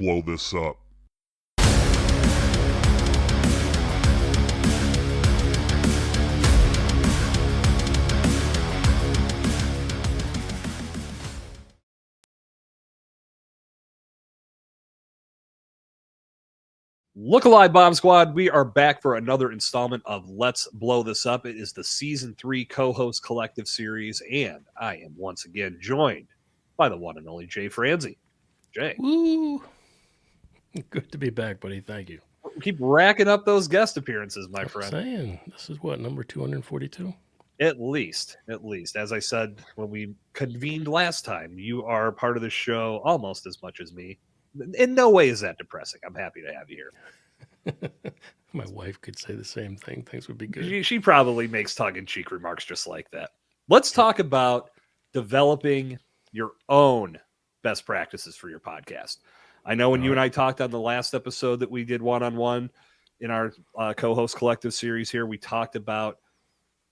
blow this up. Look alive, Bomb Squad. We are back for another installment of Let's Blow This Up. It is the Season 3 co-host collective series, and I am once again joined by the one and only Jay Franze. Jay. Woo! Good to be back, buddy. Thank you. Keep racking up those guest appearances, my I'm friend. saying, this is what, number 242? At least. As I said when we convened last time, you are part of the show almost as much as me. In no way is that depressing. I'm happy to have you here. My wife could say the same thing. Things would be good. She probably makes tongue-in-cheek remarks just like that. Let's talk about developing your own best practices for your podcast. I know when you and I talked on the last episode that we did one-on-one in our co-host collective series here, we talked about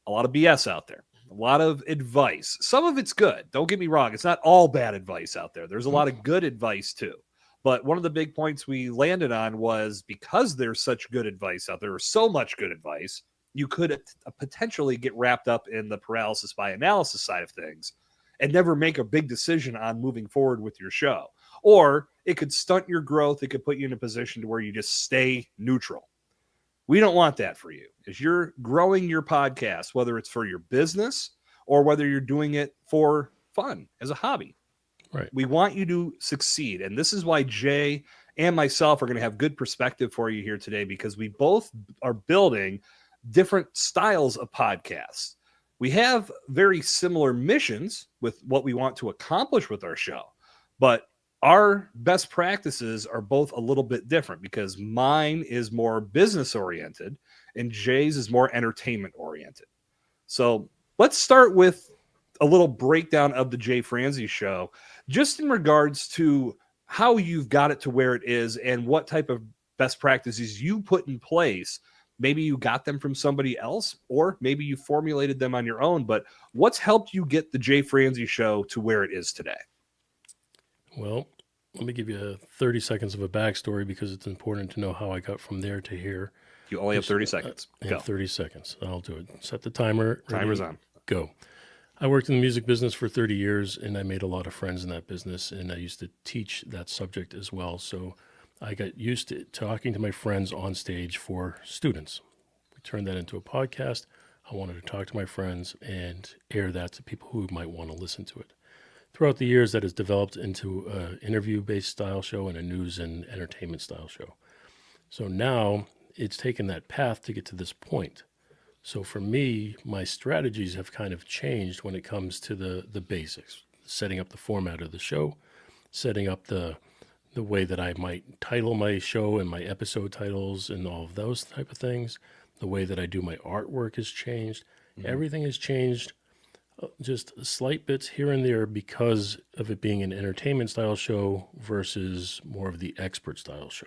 a lot of BS out there, a lot of advice. Some of it's good. Don't get me wrong. It's not all bad advice out there. There's a lot of good advice too. But one of the big points we landed on was because there's such good advice out there, or so much good advice, you could potentially get wrapped up in the paralysis by analysis side of things and never make a big decision on moving forward with your show. Or it could stunt your growth. It could put you in a position to where you just stay neutral. We don't want that for you. As you're growing your podcast, whether it's for your business or whether you're doing it for fun as a hobby. Right. We want you to succeed. And this is why Jay and myself are going to have good perspective for you here today, because we both are building different styles of podcasts. We have very similar missions with what we want to accomplish with our show, but our best practices are both a little bit different because mine is more business oriented and Jay's is more entertainment oriented. So let's start with a little breakdown of the Jay Franze show, just in regards to how you've got it to where it is and what type of best practices you put in place. Maybe you got them from somebody else, or maybe you formulated them on your own, but what's helped you get the Jay Franze show to where it is today? Well, let me give you 30 seconds of a backstory because it's important to know how I got from there to here. You only have 30 seconds. Go. 30 seconds. I'll do it. Set the timer. Timer's on. Go. I worked in the music business for 30 years, and I made a lot of friends in that business, and I used to teach that subject as well. So I got used to talking to my friends on stage for students. We turned that into a podcast. I wanted to talk to my friends and air that to people who might want to listen to it. Throughout the years, that has developed into an interview-based style show and a news and entertainment style show. So now it's taken that path to get to this point. So for me, my strategies have kind of changed when it comes to the basics, setting up the format of the show, setting up the way that I might title my show and my episode titles and all of those type of things. The way that I do my artwork has changed. Mm-hmm. Everything has changed, just slight bits here and there because of it being an entertainment style show versus more of the expert style show.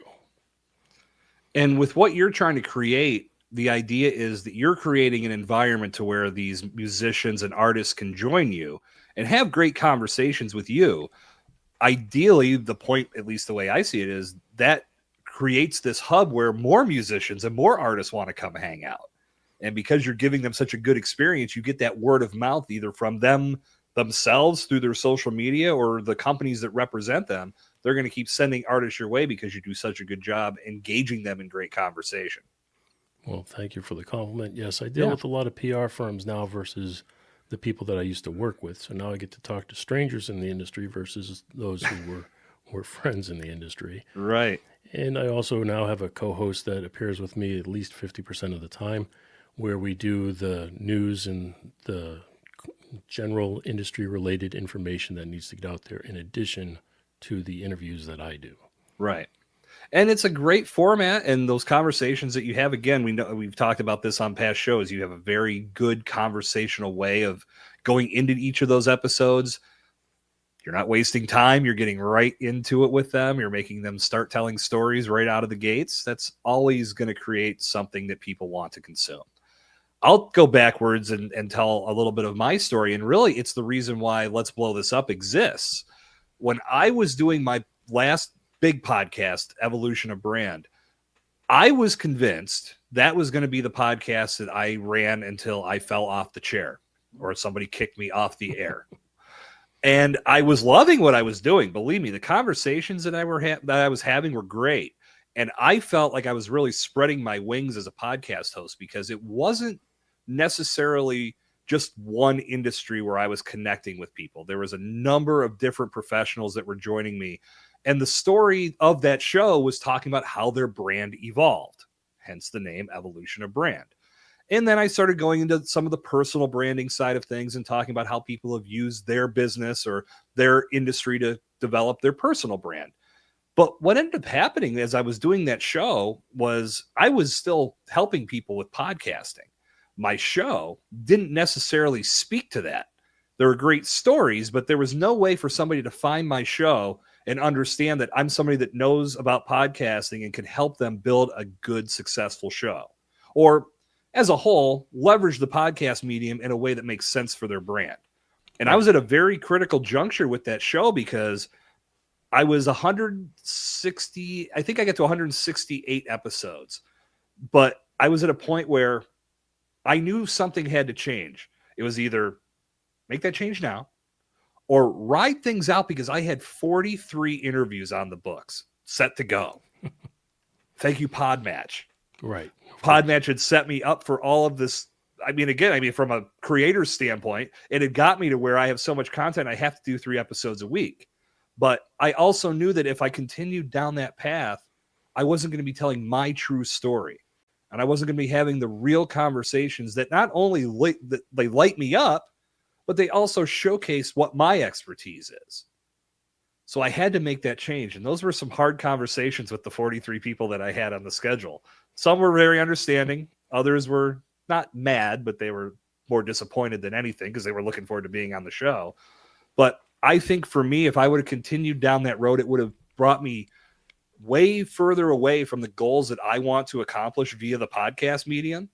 And with what you're trying to create, the idea is that you're creating an environment to where these musicians and artists can join you and have great conversations with you. Ideally, the point, at least the way I see it, is that creates this hub where more musicians and more artists want to come hang out. And because you're giving them such a good experience, you get that word of mouth either from them themselves through their social media or the companies that represent them. They're going to keep sending artists your way because you do such a good job engaging them in great conversation. Well, thank you for the compliment. Yes, I deal with a lot of PR firms now versus the people that I used to work with. So now I get to talk to strangers in the industry versus those who were friends in the industry. Right. And I also now have a co-host that appears with me at least 50% of the time, where we do the news and the general industry-related information that needs to get out there in addition to the interviews that I do. Right. And it's a great format, and those conversations that you have, again, we've talked about this on past shows. You have a very good conversational way of going into each of those episodes. You're not wasting time. You're getting right into it with them. You're making them start telling stories right out of the gates. That's always going to create something that people want to consume. I'll go backwards and tell a little bit of my story. And really, it's the reason why Let's Blow This Up exists. When I was doing my last big podcast, Evolution of Brand. I was convinced that was going to be the podcast that I ran until I fell off the chair or somebody kicked me off the air. And I was loving what I was doing. Believe me, the conversations that I was having were great. And I felt like I was really spreading my wings as a podcast host because it wasn't necessarily just one industry where I was connecting with people. There was a number of different professionals that were joining me. And the story of that show was talking about how their brand evolved, hence the name Evolution of Brand. And then I started going into some of the personal branding side of things and talking about how people have used their business or their industry to develop their personal brand. But what ended up happening as I was doing that show was I was still helping people with podcasting. My show didn't necessarily speak to that. There were great stories, but there was no way for somebody to find my show and understand that I'm somebody that knows about podcasting and can help them build a good, successful show. Or as a whole, leverage the podcast medium in a way that makes sense for their brand. And I was at a very critical juncture with that show because I was 160, I think I got to 168 episodes, but I was at a point where I knew something had to change. It was either make that change now or ride things out because I had 43 interviews on the books set to go. Thank you, Podmatch. Right. Podmatch had set me up for all of this. I mean, from a creator's standpoint, it had got me to where I have so much content, I have to do 3 episodes a week. But I also knew that if I continued down that path, I wasn't going to be telling my true story. And I wasn't going to be having the real conversations that not only they light me up, but they also showcase what my expertise is. So I had to make that change. And those were some hard conversations with the 43 people that I had on the schedule. Some were very understanding. Others were not mad, but they were more disappointed than anything because they were looking forward to being on the show. But I think for me, if I would have continued down that road, it would have brought me way further away from the goals that I want to accomplish via the podcast medium.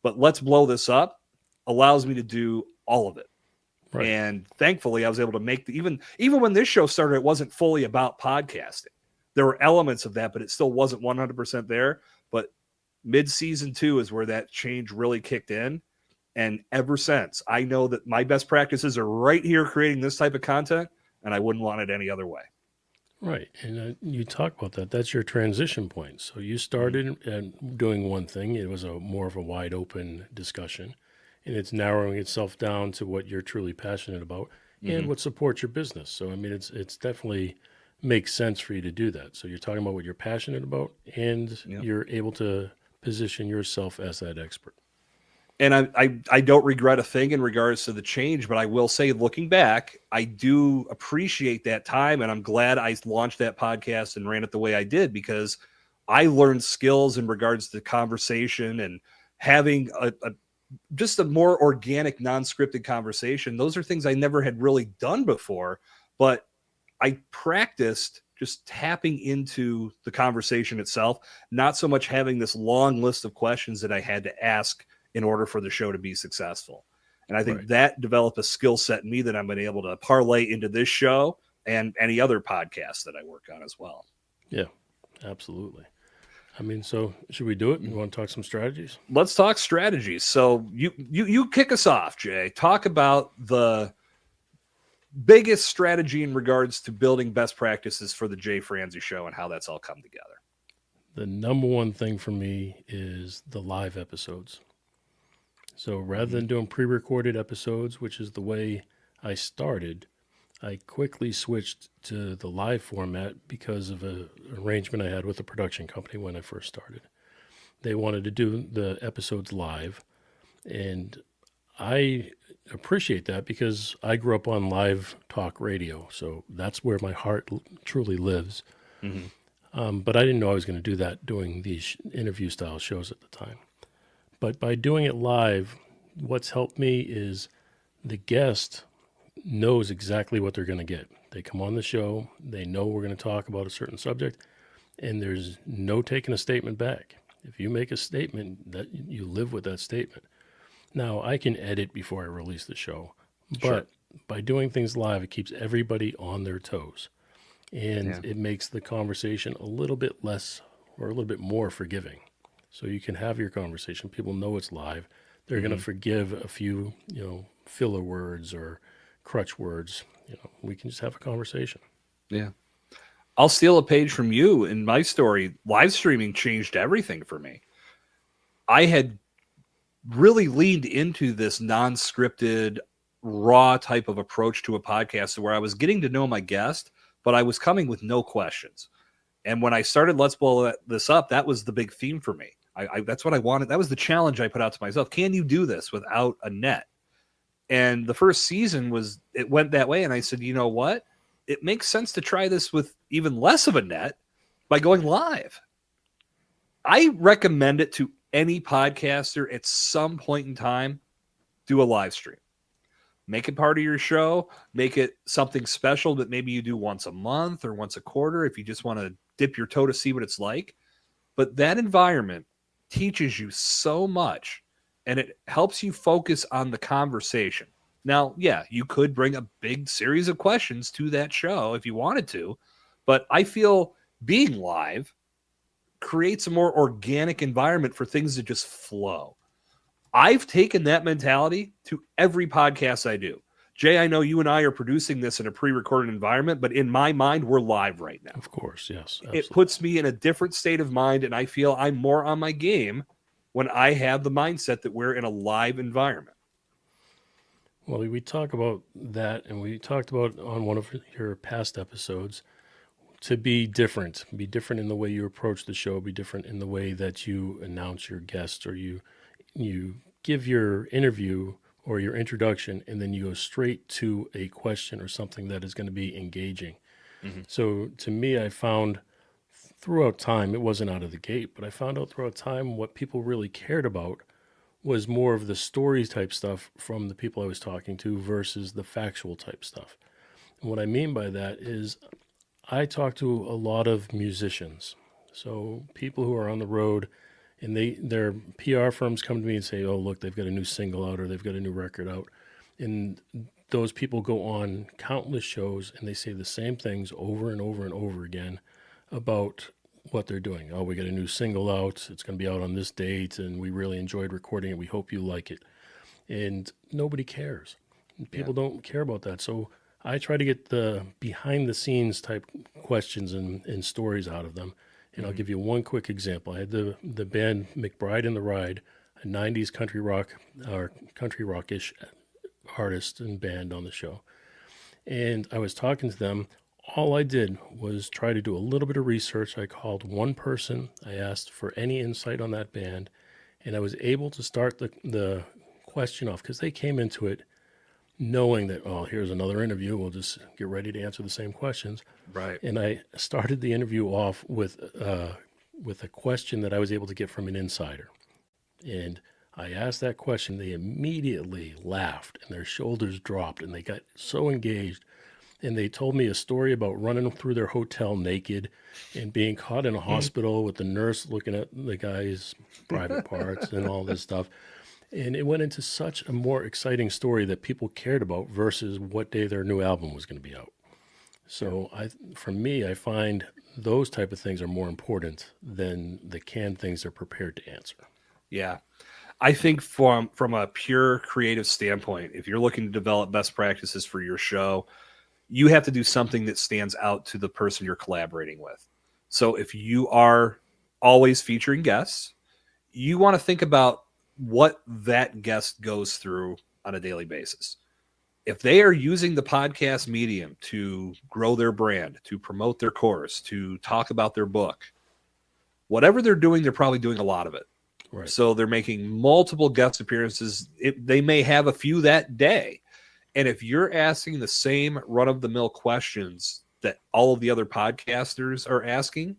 But Let's Blow This Up allows me to do all of it. Right. And thankfully, I was able to make even when this show started, it wasn't fully about podcasting. There were elements of that, but it still wasn't 100% there. But mid-season 2 is where that change really kicked in. And ever since, I know that my best practices are right here creating this type of content, and I wouldn't want it any other way. Right. And you talk about that. That's your transition point. So you started doing one thing. It was more of a wide open discussion. And it's narrowing itself down to what you're truly passionate about and what supports your business. So, I mean, it's definitely makes sense for you to do that. So you're talking about what you're passionate about and you're able to position yourself as that expert. And I don't regret a thing in regards to the change, but I will say, looking back, I do appreciate that time. And I'm glad I launched that podcast and ran it the way I did because I learned skills in regards to conversation and having just a more organic, non-scripted conversation. Those are things I never had really done before, but I practiced just tapping into the conversation itself, not so much having this long list of questions that I had to ask in order for the show to be successful. And I think that developed a skill set in me that I'm been able to parlay into this show and any other podcast that I work on as well. Yeah, absolutely. I mean, so should we do it? You want to talk some strategies? Let's talk strategies. So you kick us off, Jay. Talk about the biggest strategy in regards to building best practices for the Jay Franze show and how that's all come together. The number one thing for me is the live episodes. So rather than doing pre-recorded episodes, which is the way I started, I quickly switched to the live format because of an arrangement I had with a production company when I first started. They wanted to do the episodes live, and I appreciate that because I grew up on live talk radio, so that's where my heart truly lives. But I didn't know I was going to do that doing these interview-style shows at the time. But by doing it live, what's helped me is the guest knows exactly what they're going to get. They come on the show, they know we're going to talk about a certain subject, and there's no taking a statement back. If you make a statement, that you live with that statement. Now, I can edit before I release the show, but by doing things live, it keeps everybody on their toes. and it makes the conversation a little bit less or a little bit more forgiving. So you can have your conversation. People know it's live. They're going to forgive a few, filler words or crutch words. We can just have a conversation. Yeah. I'll steal a page from you in my story. Live streaming changed everything for me. I had really leaned into this non-scripted, raw type of approach to a podcast where I was getting to know my guest, but I was coming with no questions. And when I started Let's Blow This Up, that was the big theme for me. That's what I wanted. That was the challenge I put out to myself. Can you do this without a net? And the first season it went that way. And I said, you know what? It makes sense to try this with even less of a net by going live. I recommend it to any podcaster at some point in time. Do a live stream. Make it part of your show. Make it something special that maybe you do once a month or once a quarter if you just want to dip your toe to see what it's like. But that environment teaches you so much, and it helps you focus on the conversation. Now, yeah, you could bring a big series of questions to that show if you wanted to, but I feel being live creates a more organic environment for things to just flow. I've taken that mentality to every podcast I do. Jay, I know you and I are producing this in a pre-recorded environment, but in my mind, we're live right now. Of course, yes. Absolutely. It puts me in a different state of mind, and I feel I'm more on my game when I have the mindset that we're in a live environment. Well, we talk about that, and we talked about on one of your past episodes to be different in the way you approach the show, be different in the way that you announce your guests, or you give your interview or your introduction, and then you go straight to a question or something that is going to be engaging. Mm-hmm. So to me, I found throughout time, it wasn't out of the gate, but I found out throughout time what people really cared about was more of the stories type stuff from the people I was talking to versus the factual type stuff. And what I mean by that is I talk to a lot of musicians. So people who are on the road, and their PR firms come to me and say, oh, look, they've got a new single out or they've got a new record out. And those people go on countless shows and they say the same things over and over and over again about what they're doing. Oh, we got a new single out. It's going to be out on this date, and we really enjoyed recording it. We hope you like it. And nobody cares. People don't care about that. So I try to get the behind-the-scenes type questions and stories out of them. And I'll give you one quick example. I had the band McBride and the Ride, a 90s country rock or country rockish artist and band on the show. And I was talking to them. All I did was try to do a little bit of research. I called one person. I asked for any insight on that band. And I was able to start the question off because they came into it knowing that, oh, here's another interview. We'll just get ready to answer the same questions. Right. And I started the interview off with a question that I was able to get from an insider. And I asked that question. They immediately laughed and their shoulders dropped and they got so engaged. And they told me a story about running through their hotel naked and being caught in a hospital with the nurse looking at the guy's private parts and all this stuff. And it went into such a more exciting story that people cared about versus what day their new album was going to be out. So for me, I find those type of things are more important than the canned things they're prepared to answer. Yeah. I think from a pure creative standpoint, if you're looking to develop best practices for your show, you have to do something that stands out to the person you're collaborating with. So if you are always featuring guests, you want to think about what that guest goes through on a daily basis. If they are using the podcast medium to grow their brand, to promote their course, to talk about their book, whatever they're doing, they're probably doing a lot of it. Right. So they're making multiple guest appearances. They may have a few that day. And if you're asking the same run-of-the-mill questions that all of the other podcasters are asking,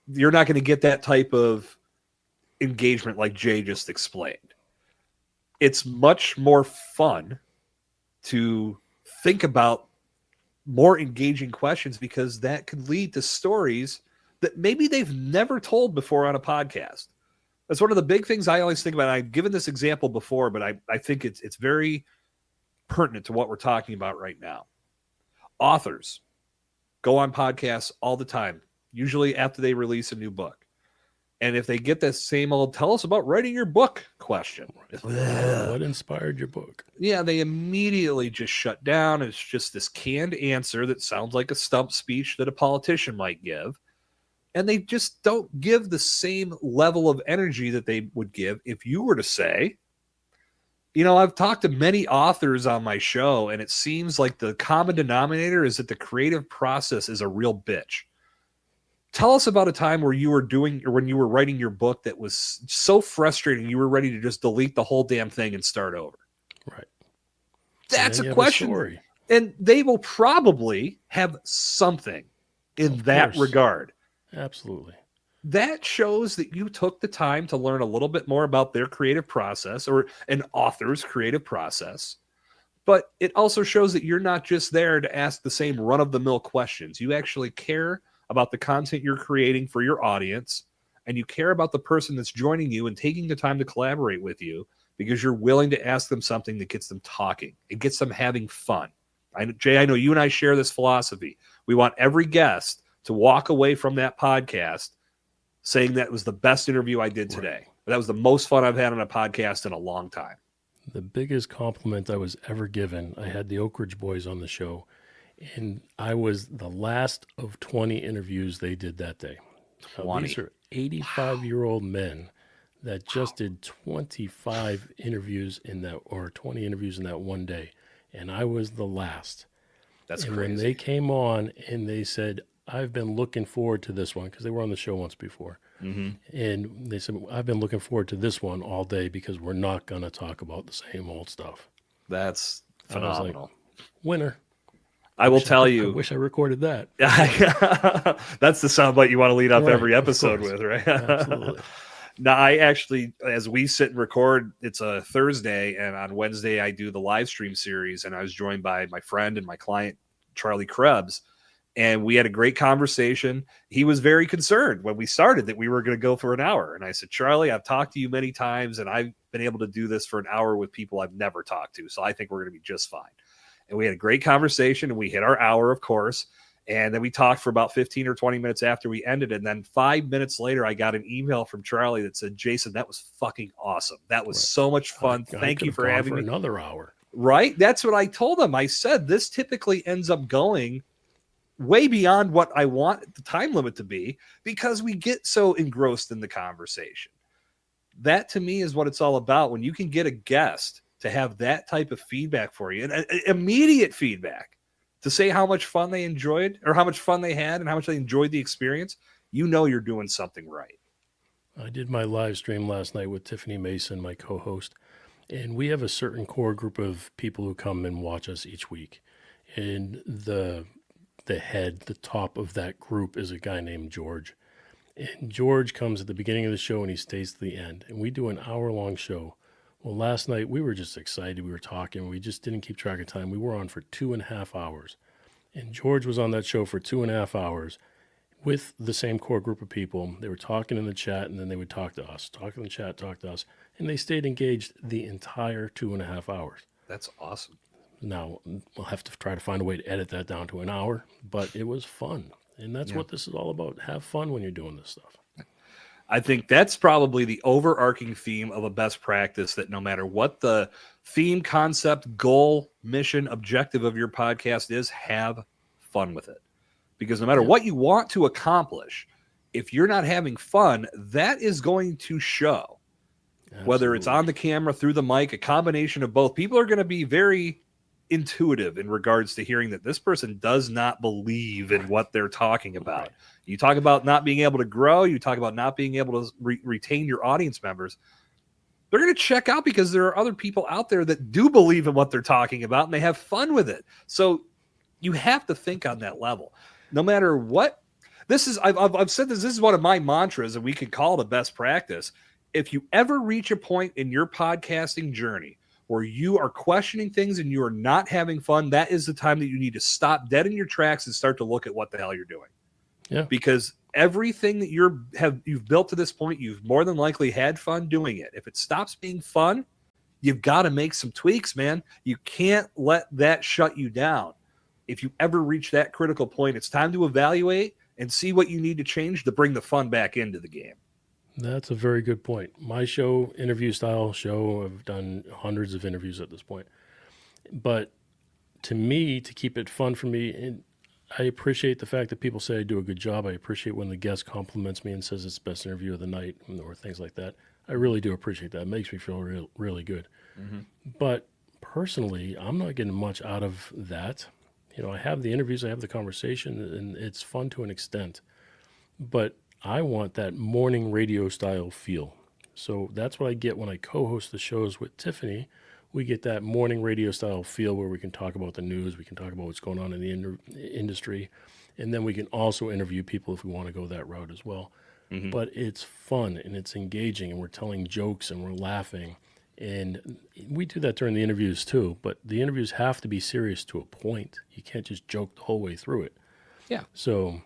you're not going to get that type of engagement like Jay just explained. It's much more fun to think about more engaging questions because that could lead to stories that maybe they've never told before on a podcast. That's one of the big things I always think about. I've given this example before, but I think it's very pertinent to what we're talking about right now. Authors. go on podcasts all the time, usually after they release a new book. And if they get that same old, tell us about writing your book question. What inspired your book? Yeah, they immediately just shut down. It's just this canned answer that sounds like a stump speech that a politician might give. And they just don't give the same level of energy that they would give if you were to say, I've talked to many authors on my show, and it seems like the common denominator is that the creative process is a real bitch. Tell us about a time where you were doing, or when you were writing your book, that was so frustrating you were ready to just delete the whole damn thing and start over. Right. That's a question. Story. And they will probably have something in that regard. Absolutely. That shows that you took the time to learn a little bit more about their creative process, or an author's creative process. But it also shows that you're not just there to ask the same run-of-the-mill questions. You actually care about the content you're creating for your audience, and you care about the person that's joining you and taking the time to collaborate with you, because you're willing to ask them something that gets them talking. It gets them having fun. Jay, I know you and I share this philosophy. We want every guest to walk away from that podcast saying that was the best interview I did today. That was the most fun I've had on a podcast in a long time. The biggest compliment I was ever given, I had the Oak Ridge Boys on the show, and I was the last of 20 interviews they did that day. 20. These are 85-year-old men that just did 25 interviews in that, or 20 interviews in that one day, and I was the last. That's and crazy. When they came on and they said, I've been looking forward to this one, because they were on the show once before. Mm-hmm. And they said, I've been looking forward to this one all day because we're not going to talk about the same old stuff. That's phenomenal. I was like, winner. I will tell you. I wish I recorded that. That's the soundbite you want to lead off every episode with, right? Absolutely. Now, I actually, as we sit and record, it's a Thursday, and on Wednesday I do the live stream series, and I was joined by my friend and my client, Charlie Krebs, and we had a great conversation. He was very concerned when we started that we were going to go for an hour, and I said, Charlie, I've talked to you many times, and I've been able to do this for an hour with people I've never talked to, so I think we're going to be just fine. And we had a great conversation, and we hit our hour, of course. And then we talked for about 15 or 20 minutes after we ended. And then 5 minutes later, I got an email from Charlie that said, Jason, that was fucking awesome. That was so much fun. Thank you for having me. Another hour. Right? That's what I told him. I said, this typically ends up going way beyond what I want the time limit to be, because we get so engrossed in the conversation. That, to me, is what it's all about. When you can get a guest to have that type of feedback for you, and immediate feedback, to say how much fun they enjoyed, or how much fun they had, and how much they enjoyed the experience, you know you're doing something right. I did my live stream last night with Tiffany Mason, my co-host, and we have a certain core group of people who come and watch us each week. And the top of that group is a guy named George. And George comes at the beginning of the show and he stays to the end. And we do an hour-long show. Well, last night we were just excited. We were talking. We just didn't keep track of time. We were on for 2.5 hours. And George was on that show for 2.5 hours with the same core group of people. They were talking in the chat, and then they would talk to us. Talk in the chat, talk to us. And they stayed engaged the entire 2.5 hours. That's awesome. Now, we'll have to try to find a way to edit that down to an hour, but it was fun. And that's what this is all about. Have fun when you're doing this stuff. I think that's probably the overarching theme of a best practice, that no matter what the theme, concept, goal, mission, objective of your podcast is, have fun with it. Because no matter what you want to accomplish, if you're not having fun, that is going to show. Absolutely. Whether it's on the camera, through the mic, a combination of both. People are going to be very intuitive in regards to hearing that this person does not believe in what they're talking about. Right. You talk about not being able to grow. You talk about not being able to retain your audience members. They're going to check out because there are other people out there that do believe in what they're talking about, and they have fun with it. So you have to think on that level. No matter what, this is, I've said this is one of my mantras, and we could call it a best practice. If you ever reach a point in your podcasting journey where you are questioning things and you are not having fun, that is the time that you need to stop dead in your tracks and start to look at what the hell you're doing. Yeah. Because everything that you've built to this point, you've more than likely had fun doing it. If it stops being fun, you've got to make some tweaks, man. You can't let that shut you down. if you ever reach that critical point, it's time to evaluate and see what you need to change to bring the fun back into the game. That's a very good point. My show, interview style show, I've done hundreds of interviews at this point. But to me, to keep it fun for me, and I appreciate the fact that people say I do a good job. I appreciate when the guest compliments me and says it's the best interview of the night or things like that. I really do appreciate that. It makes me feel really good. Mm-hmm. But personally, I'm not getting much out of that. I have the interviews, I have the conversation, and it's fun to an extent. But I want that morning radio style feel. So that's what I get when I co-host the shows with Tiffany. We get that morning radio style feel where we can talk about the news, we can talk about what's going on in the industry, and then we can also interview people if we want to go that route as well. Mm-hmm. But it's fun and it's engaging, and we're telling jokes and we're laughing. And we do that during the interviews too, but the interviews have to be serious to a point. You can't just joke the whole way through it. Yeah. So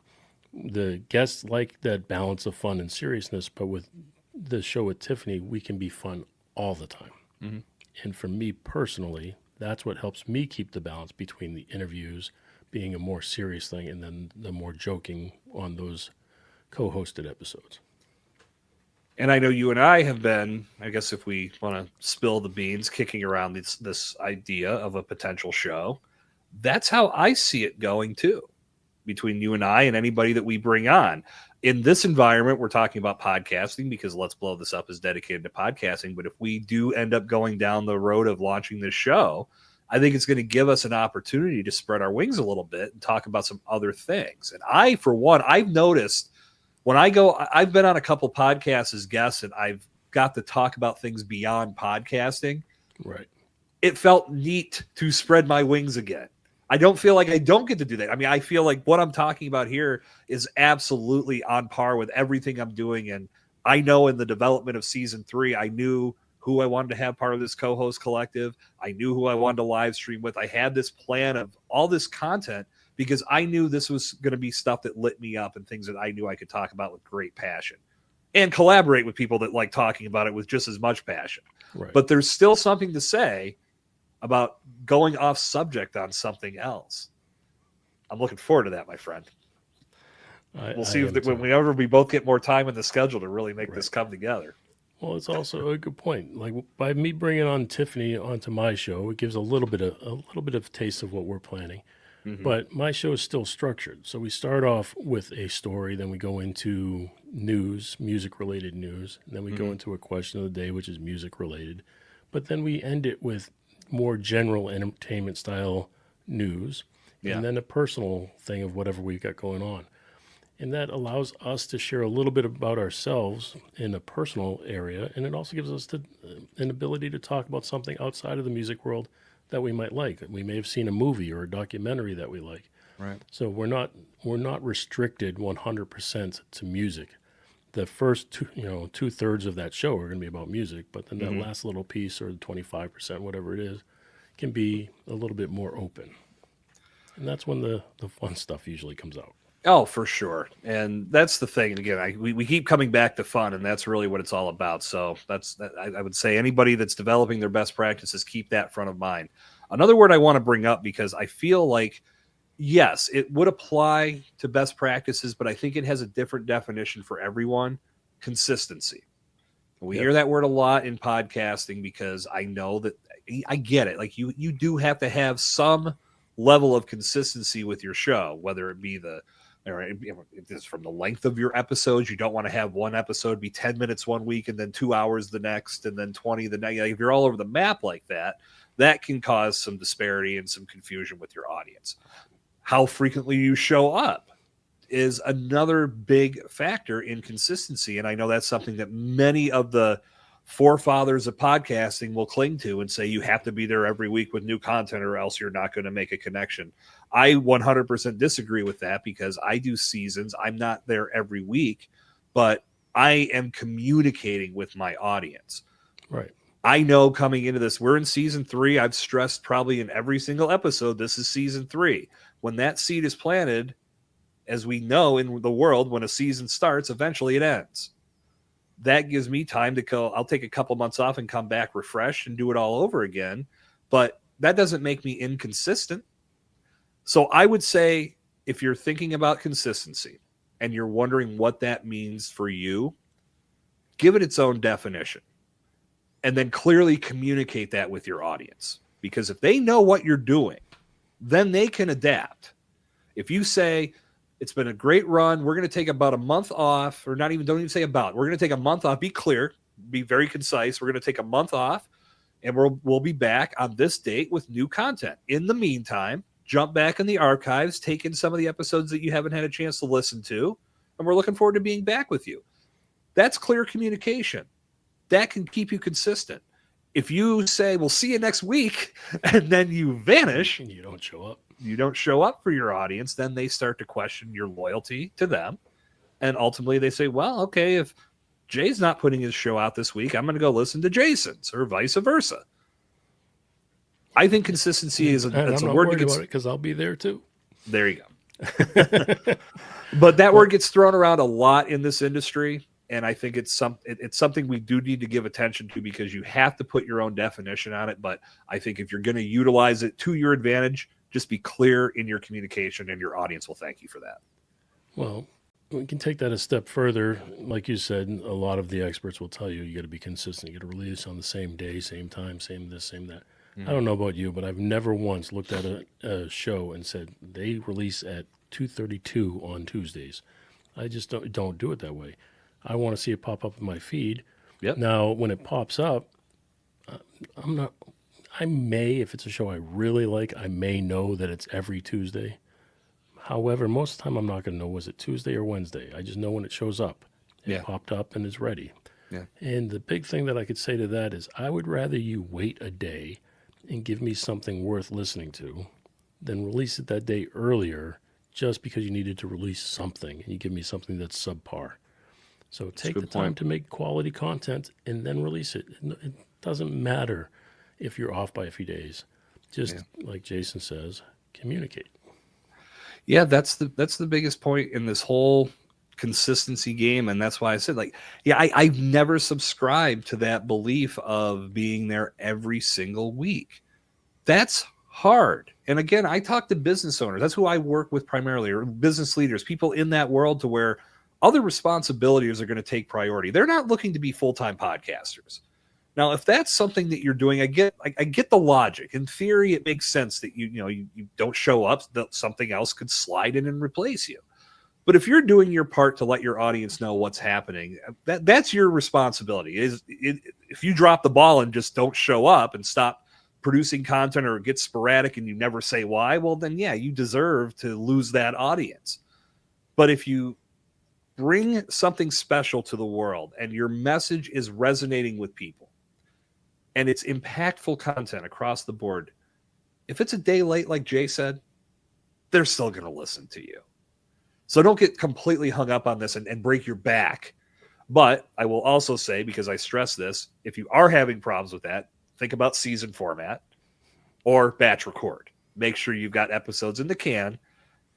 the guests like that balance of fun and seriousness, but with the show with Tiffany, we can be fun all the time. Mm-hmm. And for me personally, that's what helps me keep the balance between the interviews being a more serious thing and then the more joking on those co-hosted episodes. And I know you and I have been, I guess if we want to spill the beans, kicking around this idea of a potential show. That's how I see it going too, between you and I and anybody that we bring on. In this environment, we're talking about podcasting because Let's Blow This Up is dedicated to podcasting. But if we do end up going down the road of launching this show, I think it's going to give us an opportunity to spread our wings a little bit and talk about some other things. And I, for one, I've noticed when I've been on a couple podcasts as guests and I've got to talk about things beyond podcasting. Right. It felt neat to spread my wings again. I don't feel like I don't get to do that. I mean, I feel like what I'm talking about here is absolutely on par with everything I'm doing. And I know in the development of season 3, I knew who I wanted to have part of this co-host collective. I knew who I wanted to live stream with. I had this plan of all this content because I knew this was going to be stuff that lit me up and things that I knew I could talk about with great passion and collaborate with people that like talking about it with just as much passion. Right. But there's still something to say about going off subject on something else. I'm looking forward to that, my friend. We'll see whenever we both get more time in the schedule to really make this come together. Well, it's also a good point. Like by me bringing on Tiffany onto my show, it gives a little bit of taste of what we're planning. Mm-hmm. But my show is still structured. So we start off with a story, then we go into news, music-related news, and then we go into a question of the day, which is music-related. But then we end it with more general entertainment-style news, and then a personal thing of whatever we've got going on. And that allows us to share a little bit about ourselves in a personal area, and it also gives us an ability to talk about something outside of the music world that we might like. We may have seen a movie or a documentary that we like. Right. So we're not restricted 100% to music. The first 2/3 of that show are going to be about music, but then that last little piece, or the 25%, whatever it is, can be a little bit more open. And that's when the fun stuff usually comes out. Oh, for sure. And that's the thing. And again, we keep coming back to fun, and that's really what it's all about. So I would say anybody that's developing their best practices, keep that front of mind. Another word I want to bring up, because I feel like, yes, it would apply to best practices, but I think it has a different definition for everyone: consistency. We hear that word a lot in podcasting because I know that I get it. Like you do have to have some level of consistency with your show, whether it be it's from the length of your episodes. You don't want to have one episode be 10 minutes one week and then 2 hours the next and then 20 the next. If you're all over the map like that, that can cause some disparity and some confusion with your audience. How frequently you show up is another big factor in consistency. And I know that's something that many of the forefathers of podcasting will cling to and say you have to be there every week with new content or else you're not going to make a connection. I 100% disagree with that because I do seasons. I'm not there every week, but I am communicating with my audience. Right. I know coming into this, we're in season 3. I've stressed probably in every single episode, this is season 3. When that seed is planted, as we know in the world, when a season starts, eventually it ends. That gives me time to go. I'll take a couple months off and come back refreshed and do it all over again. But that doesn't make me inconsistent. So I would say if you're thinking about consistency and you're wondering what that means for you, give it its own definition and then clearly communicate that with your audience. Because if they know what you're doing, then they can adapt. If you say, it's been a great run, we're going to take about a month off, or don't even say about, we're going to take a month off, be clear, be very concise. We're going to take a month off and we'll be back on this date with new content. In the meantime, jump back in the archives, take in some of the episodes that you haven't had a chance to listen to, and we're looking forward to being back with you. That's clear communication. That can keep you consistent. If you say, we'll see you next week, and then you vanish, and you don't show up for your audience, then they start to question your loyalty to them. And ultimately they say, well, okay, if Jay's not putting his show out this week, I'm going to go listen to Jason's, or vice versa. I think consistency is it's a word about it because I'll be there too. There you go. But that word gets thrown around a lot in this industry. And I think it's something we do need to give attention to, because you have to put your own definition on it. But I think if you're going to utilize it to your advantage, just be clear in your communication, and your audience will thank you for that. Well, we can take that a step further. Like you said, a lot of the experts will tell you got to be consistent. You got to release on the same day, same time, same this, same that. I don't know about you, but I've never once looked at a show and said they release at 2:32 on Tuesdays. I just don't do it that way. I want to see it pop up in my feed. Yep. Now, when it pops up, I may, if it's a show I really like, I may know that it's every Tuesday. However, most of the time I'm not going to know, was it Tuesday or Wednesday? I just know when it shows up. It popped up and is ready. Yeah. And the big thing that I could say to that is I would rather you wait a day and give me something worth listening to than release it that day earlier just because you needed to release something and you give me something that's subpar. So take the time to make quality content and then release it. It doesn't matter if you're off by a few days. Just like Jason says, communicate. Yeah, that's the biggest point in this whole consistency game. And that's why I said, I've never subscribed to that belief of being there every single week. That's hard. And again, I talk to business owners. That's who I work with primarily, or business leaders, people in that world, to where other responsibilities are going to take priority. They're not looking to be full-time podcasters. Now, if that's something that you're doing, I get the logic. In theory, it makes sense that you don't show up, that something else could slide in and replace you. But if you're doing your part to let your audience know what's happening, that's your responsibility. If you drop the ball and just don't show up and stop producing content, or get sporadic and you never say why, well, then you deserve to lose that audience. But if you bring something special to the world and your message is resonating with people and it's impactful content across the board, if it's a day late, like Jay said, they're still going to listen to you. So don't get completely hung up on this and break your back. But I will also say, because I stress this, if you are having problems with that, think about season format or batch record. Make sure you've got episodes in the can,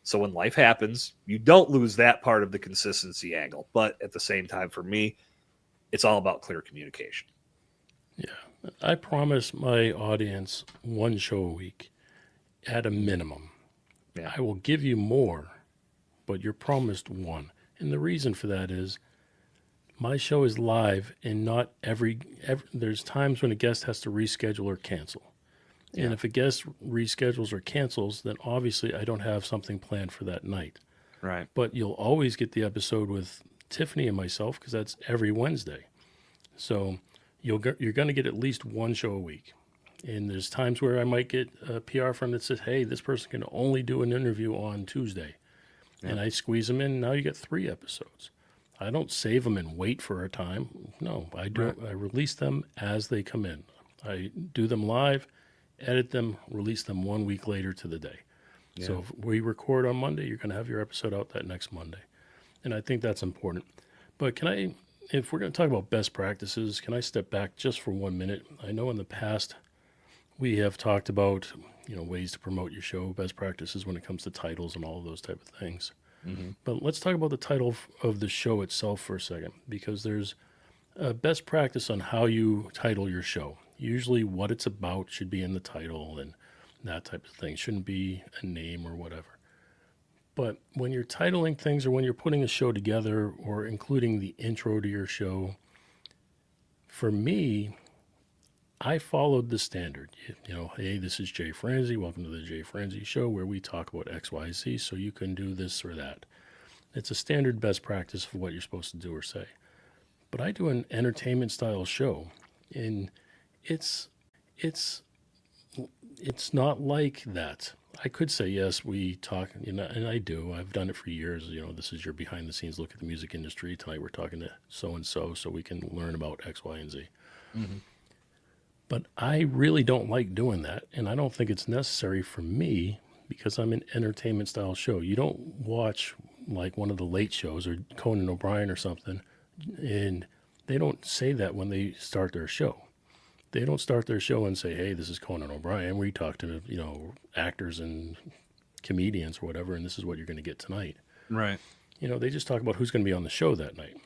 so when life happens, you don't lose that part of the consistency angle. But at the same time, for me, it's all about clear communication. Yeah. I promise my audience one show a week at a minimum. Yeah. I will give you more, but you're promised one. And the reason for that is my show is live, and not every there's times when a guest has to reschedule or cancel. Yeah. And if a guest reschedules or cancels, then obviously I don't have something planned for that night. Right. But you'll always get the episode with Tiffany and myself, because that's every Wednesday. So you're going to get at least one show a week. And there's times where I might get a PR firm that says, hey, this person can only do an interview on Tuesday. Yeah. And I squeeze them in. Now you get 3 episodes. I don't save them and wait for a time. No, I do. Right. I release them as they come in. I do them live, edit them, release them 1 week later to the day. Yeah. So if we record on Monday, you're going to have your episode out that next Monday. And I think that's important. But if we're going to talk about best practices, can I step back just for 1 minute? I know in the past we have talked about, ways to promote your show, best practices when it comes to titles and all of those type of things. Mm-hmm. But let's talk about the title of the show itself for a second, because there's a best practice on how you title your show. Usually what it's about should be in the title, and that type of thing. It shouldn't be a name or whatever. But when you're titling things or when you're putting a show together or including the intro to your show, for me, I followed the standard. Hey, this is Jay Franze. Welcome to the Jay Franze Show, where we talk about X, Y, Z, so you can do this or that. It's a standard best practice for what you're supposed to do or say. But I do an entertainment style show, and it's not like that. I could say, yes, we talk, and I do. I've done it for years. This is your behind the scenes look at the music industry. Tonight we're talking to so-and-so so we can learn about X, Y, and Z. Mm-hmm. But I really don't like doing that, and I don't think it's necessary for me because I'm an entertainment style show. You don't watch like one of the late shows or Conan O'Brien or something, and they don't say that when they start their show. They don't start their show and say, hey, this is Conan O'Brien. We talk to, actors and comedians or whatever, and this is what you're going to get tonight. Right. They just talk about who's going to be on the show that night.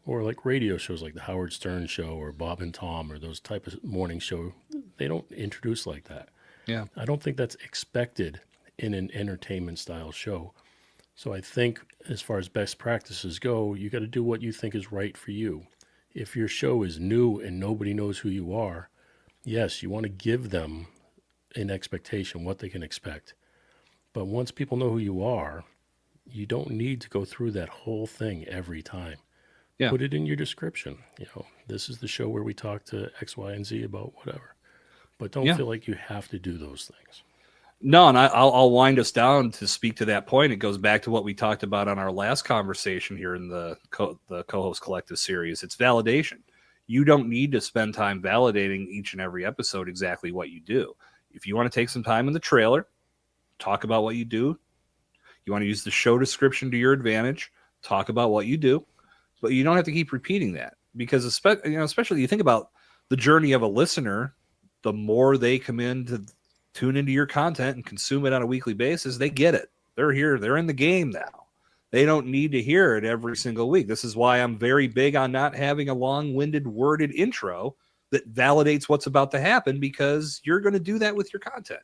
Or like radio shows like the Howard Stern Show or Bob and Tom or those type of morning show. They don't introduce like that. Yeah. I don't think that's expected in an entertainment style show. So I think as far as best practices go, you got to do what you think is right for you. If your show is new and nobody knows who you are, yes, you want to give them an expectation, what they can expect. But once people know who you are, you don't need to go through that whole thing every time. Yeah. Put it in your description. This is the show where we talk to X, Y, and Z about whatever. But don't feel like you have to do those things. No, and I'll wind us down to speak to that point. It goes back to what we talked about on our last conversation here in the co-host collective series. It's validation. You don't need to spend time validating each and every episode exactly what you do. If you want to take some time in the trailer, talk about what you do. You want to use the show description to your advantage, talk about what you do, but you don't have to keep repeating that because especially you think about the journey of a listener, the more they come in to tune into your content and consume it on a weekly basis, they get it. They're here. They're in the game now. They don't need to hear it every single week. This is why I'm very big on not having a long-winded, worded intro that validates what's about to happen, because you're going to do that with your content.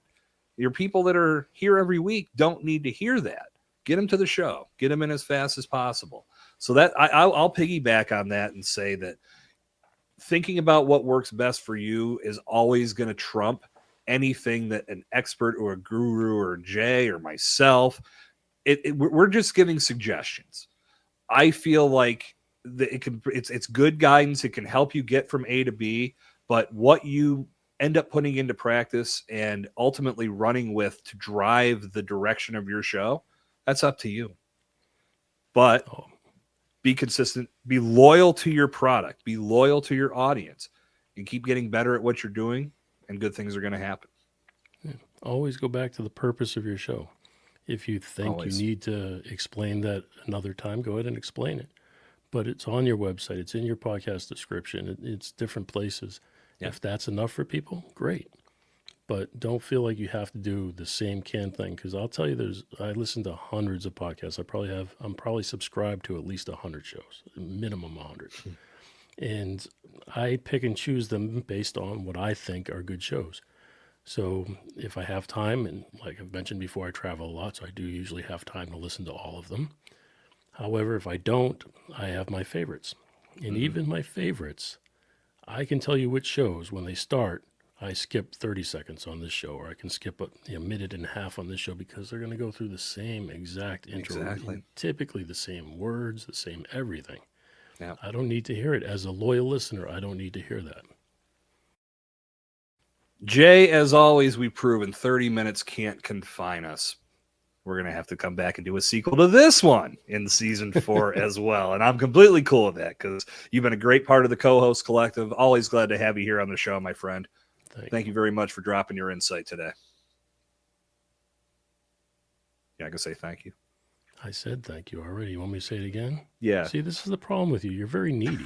Your people that are here every week don't need to hear that. Get them to the show. Get them in as fast as possible. So that I'll piggyback on that and say that thinking about what works best for you is always going to trump anything that an expert or a guru or Jay or myself, we're just giving suggestions. I feel like it's good guidance. It can help you get from A to B, but what you end up putting into practice and ultimately running with to drive the direction of your show, that's up to you. But be consistent, be loyal to your product, be loyal to your audience, and keep getting better at what you're doing, and good things are going to happen. Yeah. Always go back to the purpose of your show. If you think you need to explain that another time, go ahead and explain it. But it's on your website. It's in your podcast description. It's different places. Yeah. If that's enough for people, great. But don't feel like you have to do the same canned thing. Because I'll tell you, I listen to hundreds of podcasts. I'm probably subscribed to at least 100 shows, minimum 100. And I pick and choose them based on what I think are good shows. So if I have time, and like I've mentioned before, I travel a lot, so I do usually have time to listen to all of them. However, if I don't, I have my favorites. And even my favorites, I can tell you which shows, when they start, I skip 30 seconds on this show, or I can skip a minute and a half on this show, because they're going to go through the same exact intro. Exactly. Typically the same words, the same everything. Yeah. I don't need to hear it. As a loyal listener, I don't need to hear that. Jay, as always, we've proven 30 minutes can't confine us. We're going to have to come back and do a sequel to this one in season 4 as well. And I'm completely cool with that, because you've been a great part of the co-host collective. Always glad to have you here on the show, my friend. Thank you very much for dropping your insight today. Yeah, I can say thank you. I said thank you already. You want me to say it again? Yeah. See, this is the problem with you. You're very needy.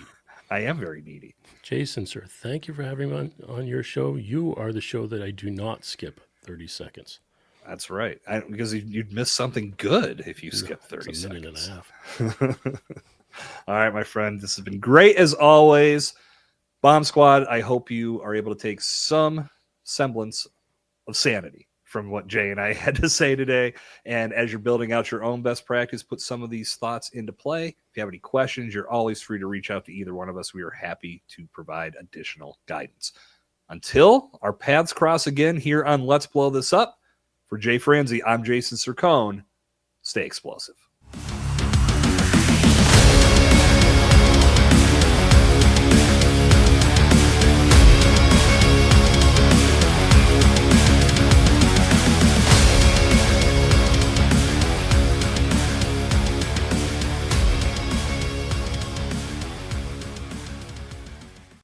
I am very needy. Jason, sir, thank you for having me on your show. You are the show that I do not skip 30 seconds. That's right. Because you'd miss something good if you skip 30 seconds. A minute and a half. All right, my friend. This has been great as always. Bomb Squad, I hope you are able to take some semblance of sanity from what Jay and I had to say today. And as you're building out your own best practice, put some of these thoughts into play. If you have any questions, you're always free to reach out to either one of us. We are happy to provide additional guidance. Until our paths cross again here on Let's Blow This Up, for Jay Franze, I'm Jason Sircone. Stay explosive.